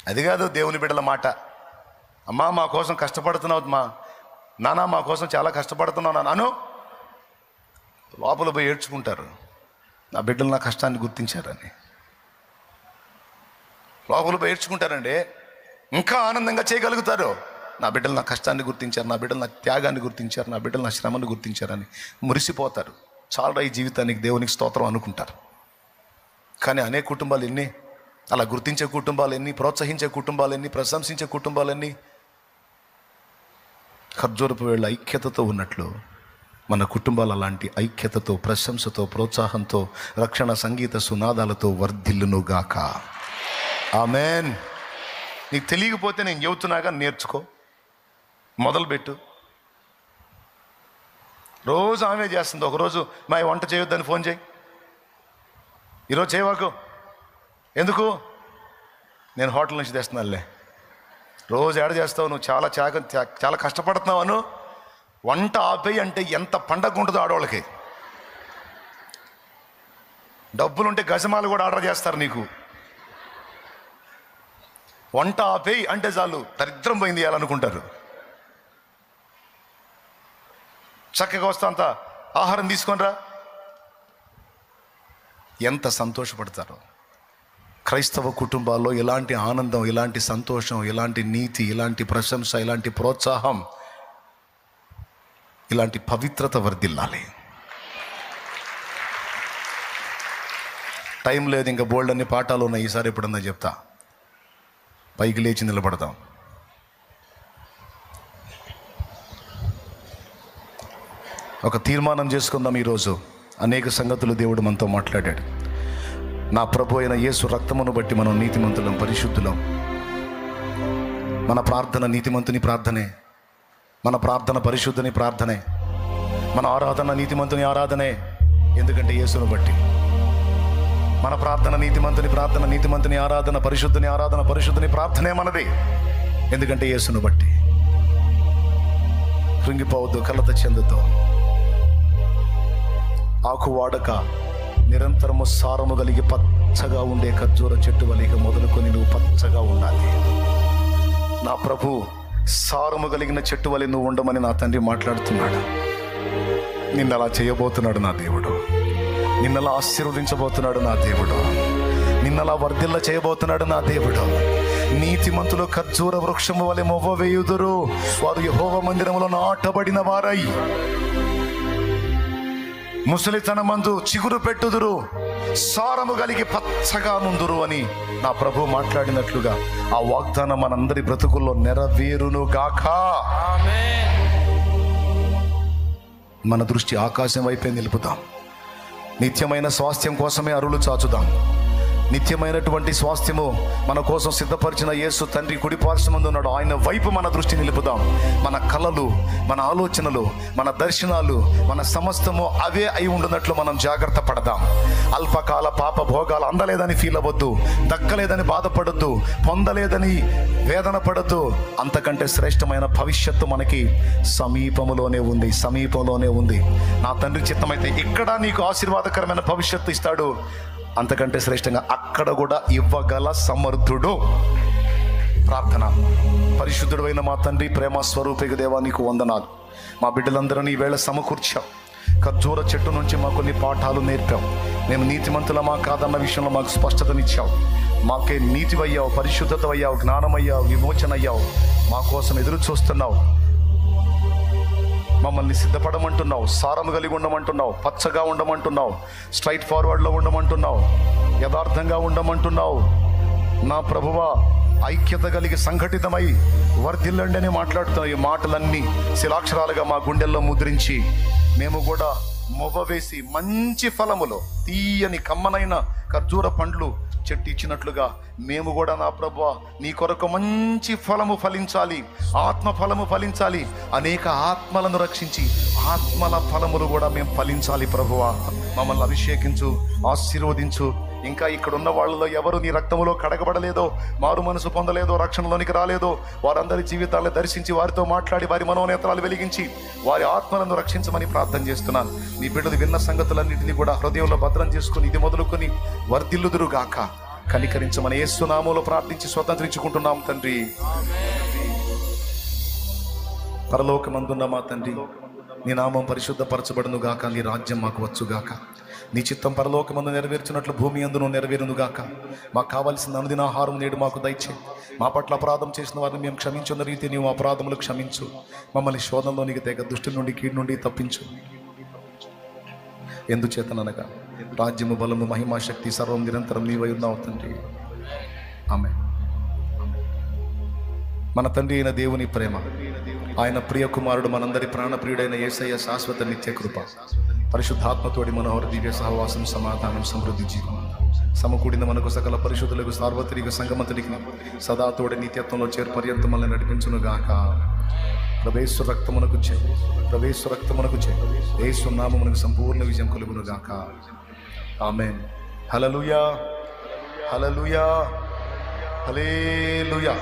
అది కాదు దేవుని బిడ్డల మాట. అమ్మా మా కోసం కష్టపడుతున్నావు, నాన్న మా కోసం చాలా కష్టపడుతున్నావు నాను, లోపల పోయి ఏడ్చుకుంటారు. నా బిడ్డలు నా కష్టాన్ని గుర్తించారని లోపల పోయి ఏడ్చుకుంటారండి. ఇంకా ఆనందంగా చేయగలుగుతారు. నా బిడ్డలు నా కష్టాన్ని గుర్తించారు, నా బిడ్డలు నా త్యాగాన్ని గుర్తించారు, నా బిడ్డలు నా శ్రమను గుర్తించారని మురిసిపోతారు. చాలా ఈ జీవితానికి దేవునికి స్తోత్రం అనుకుంటారు. కానీ అనేక కుటుంబాలు ఎన్ని, అలా గుర్తించే కుటుంబాలు ఎన్ని, ప్రోత్సహించే కుటుంబాలు ఎన్ని, ప్రశంసించే కుటుంబాలన్నీ. ఖర్జూరపు వేళ్ళ ఐక్యతతో ఉన్నట్లు మన కుటుంబాలు అలాంటి ఐక్యతతో, ప్రశంసతో, ప్రోత్సాహంతో, రక్షణ సంగీత సునాదాలతో వర్ధిల్లునుగాక. ఆమేన్. నీకు తెలియకపోతే నేను చెబుతున్నాగా, నేర్చుకో, మొదలుపెట్టు. రోజు ఆమె చేస్తుంది. ఒకరోజు మా వంట చేయొద్దని ఫోన్ చేయి, ఈరోజు చేయవాకు. ఎందుకు? నేను హోటల్ నుంచి తెస్తున్నానులే. రోజు ఏడ చేస్తావు నువ్వు, చాలా కష్టపడుతున్నావు. వంట ఆపేయి అంటే ఎంత పండగ ఉంటుందో ఆడవాళ్ళకి. డబ్బులుంటే గజమాలు కూడా ఆర్డర్ చేస్తారు నీకు. వంట ఆపేయి అంటే చాలు, దరిద్రం పోయింది చేయాలనుకుంటారు. చక్కగా వస్తా అంత ఆహారం తీసుకొనిరా, ఎంత సంతోషపడతారో. క్రైస్తవ కుటుంబాల్లో ఇలాంటి ఆనందం, ఇలాంటి సంతోషం, ఇలాంటి నీతి, ఇలాంటి ప్రశంస, ఇలాంటి ప్రోత్సాహం, ఇలాంటి పవిత్రత వర్ధిల్లాలి. టైం లేదు, ఇంకా బోల్డ్ అన్ని పాఠాలు ఉన్నాయి. ఈసారి ఎప్పుడన్నా చెప్తా. పైకి లేచి నిలబడతాం. ఒక తీర్మానం చేసుకుందాం ఈరోజు. అనేక సంగతులు దేవుడు మనతో మాట్లాడాడు. నా ప్రభు అయిన యేసు రక్తమును బట్టి మనం నీతిమంతులం, పరిశుద్ధులం. మన ప్రార్థన నీతిమంతుని ప్రార్థనే, మన ప్రార్థన పరిశుద్ధుని ప్రార్థనే, మన ఆరాధన నీతిమంతుని ఆరాధనే. ఎందుకంటే యేసును బట్టి. మన ప్రార్థన నీతిమంతుని ప్రార్థన, నీతిమంతుని ఆరాధన, పరిశుద్ధుని ఆరాధన, పరిశుద్ధుని ప్రార్థనే మనది. ఎందుకంటే యేసును బట్టి. కృంగిపోవద్దు, కలత చెందుతో. ఆకు వాడక నిరంతరము సారము కలిగి పచ్చగా ఉండే ఖర్జూర చెట్టు వలిగా మొదలుకొని నువ్వు పచ్చగా ఉండాలి. నా ప్రభు సారము కలిగిన చెట్టు వలె నువ్వు ఉండమని నా తండ్రి మాట్లాడుతున్నాడు. నిన్నలా చేయబోతున్నాడు నా దేవుడు. నిన్నలా ఆశీర్వదించబోతున్నాడు నా దేవుడు. నిన్నలా వర్ధిల్ల చేయబోతున్నాడు నా దేవుడు. నీతిమంతులు ఖర్జూర వృక్షము వలె మొవ్వ వేయుదురు. వారు యెహోవా మందిరములో నాటబడిన వారై ముసలితనమందు చిగురు పెట్టుదురు, సారము కలిగి పచ్చగా నుందురు అని నా ప్రభు మాట్లాడినట్లుగా ఆ వాగ్దానం మనందరి బ్రతుకుల్లో నెరవేరును గాక. మన దృష్టి ఆకాశం వైపే నిలుపుదాం. నిత్యమైన స్వాస్థ్యం కోసమే అరులు చాచుదాం. నిత్యమైనటువంటి స్వాస్థ్యము మన కోసం సిద్ధపరిచిన యేసు తండ్రి కుడి పార్శ్వమందు ఉన్నాడు. ఆయన వైపు మన దృష్టి నిలుపుదాం. మన కలలు, మన ఆలోచనలు, మన దర్శనాలు, మన సమస్తము అవే అయి ఉండునట్లు మనం జాగ్రత్త పడదాం. అల్పకాల పాప భోగాలు అందలేదని ఫీల్ అవ్వద్దు, దక్కలేదని బాధపడద్దు, పొందలేదని వేదన పడద్దు. అంతకంటే శ్రేష్టమైన భవిష్యత్తు మనకి సమీపంలోనే ఉంది, సమీపంలోనే ఉంది. నా తండ్రి చిత్తమైతే ఇక్కడ నీకు ఆశీర్వాదకరమైన భవిష్యత్తు ఇస్తాడు. అంతకంటే శ్రేష్టంగా అక్కడ కూడా ఇవ్వగల సమర్థుడు. ప్రార్థన. పరిశుద్ధుడు అయిన మా తండ్రి, ప్రేమ స్వరూపిక దేవా, నీకు వందనాలు. మా బిడ్డలందరినీ ఈవేళ సమకూర్చావు. ఖర్జూర చెట్టు నుంచి మాకు కొన్ని పాఠాలు నేర్పావు. మేము నీతిమంతులమా కాదన్న విషయంలో మాకు స్పష్టతనిచ్చావు. మాకే నీతివయ్యావు, పరిశుద్ధతవయ్యావు, జ్ఞానమయ్యావు, విమోచనయ్యావు. మా కోసం ఎదురు చూస్తున్నావు. మమ్మల్ని సిద్ధపడమంటున్నావు, సారము కలిగి ఉండమంటున్నావు, పచ్చగా ఉండమంటున్నావు, స్ట్రైట్ ఫార్వర్డ్లో ఉండమంటున్నావు, యథార్థంగా ఉండమంటున్నావు. నా ప్రభువా, ఐక్యత కలిగి సంఘటితమై వర్ధిల్లండి అని మాట్లాడుతున్నావు. ఈ మాటలన్నీ శిలాక్షరాలుగా మా గుండెల్లో ముద్రించి మేము కూడా మొవ్వ వేసి మంచి ఫలములో, తీయని కమ్మనైన ఖర్జూర పండ్లు చెట్టు ఇచ్చినట్లుగా మేము కూడా నా ప్రభువా నీ కొరకు మంచి ఫలము ఫలించాలి, ఆత్మ ఫలము ఫలించాలి. అనేక ఆత్మలను రక్షించి ఆత్మల ఫలములు కూడా మేము ఫలించాలి. ప్రభువా, మమ్మల్ని అభిషేకించు, ఆశీర్వదించు. ఇంకా ఇక్కడ ఉన్న వాళ్ళలో ఎవరు నీ రక్తములో కడగబడలేదో, మారు మనసు పొందలేదో, రక్షణలోనికి రాలేదో, వారందరి జీవితాలను దర్శించి వారితో మాట్లాడి వారి మనోనేత్రాలు వెలిగించి వారి ఆత్మలను రక్షించమని ప్రార్థన చేస్తున్నాను. నీ బిడ్డలు విన్న సంగతులన్నింటినీ కూడా హృదయంలో భద్రం చేసుకుని ఇది మొదలుకొని వర్ధిల్లుదురుగాక. కనికరించమని యేసు నామములో ప్రార్థించి స్వతంత్రించుకుంటున్నాం తండ్రి. పరలోకమందున్న మా తండ్రి, నీ నామం పరిశుద్ధపరచబడును గాక, నీ రాజ్యం మాకు వచ్చుగాక, నీ చిత్తం పరలోకమందు నెరవేర్చినట్లు భూమి అందును నెరవేరును గాక. మాకు కావలసిన అనుదిన ఆహారం నేడు మాకు దయచేయి. మా పట్ల అపరాధం చేసిన వారిని మేము క్షమించున్న రీతి నీవు అపరాధములు క్షమించు. మమ్మల్ని శోధనలోనికి తెగ దుష్టి నుండి కీడు నుండి తప్పించు. ఎందుచేతననగా రాజ్యము బలము మహిమా శక్తి సర్వం నిరంతరం నీవై ఉన్నావు తండ్రి. ఆమేన్. మన తండ్రి అయిన దేవుని ప్రేమ, ఆయన ప్రియ కుమారుడు మనందరి ప్రాణప్రియుడైన యేసయ్య శాశ్వత నిత్య కృప, పరిశుద్ధాత్మతోడి మనోహర దివ్య సహవాసం, సమాధానం, సమృద్ధి, జీవం సమకూడిన మనకు సకల పరిశుద్ధులకు సార్వత్రిక సంగమతుడికి సదా తోడి నిత్యత్వంలో చేరు పర్యంతం మనల్ని నడిపించును గాక. ప్రభేశ్వర రక్తమునకు జై, ప్రభేశ్వర రక్తమునకు జై. యేసు నామమునకు సంపూర్ణ విజయం కలుగును గాక. ఆమేన్. హల్లెలూయా, హల్లెలూయా, హల్లెలూయా.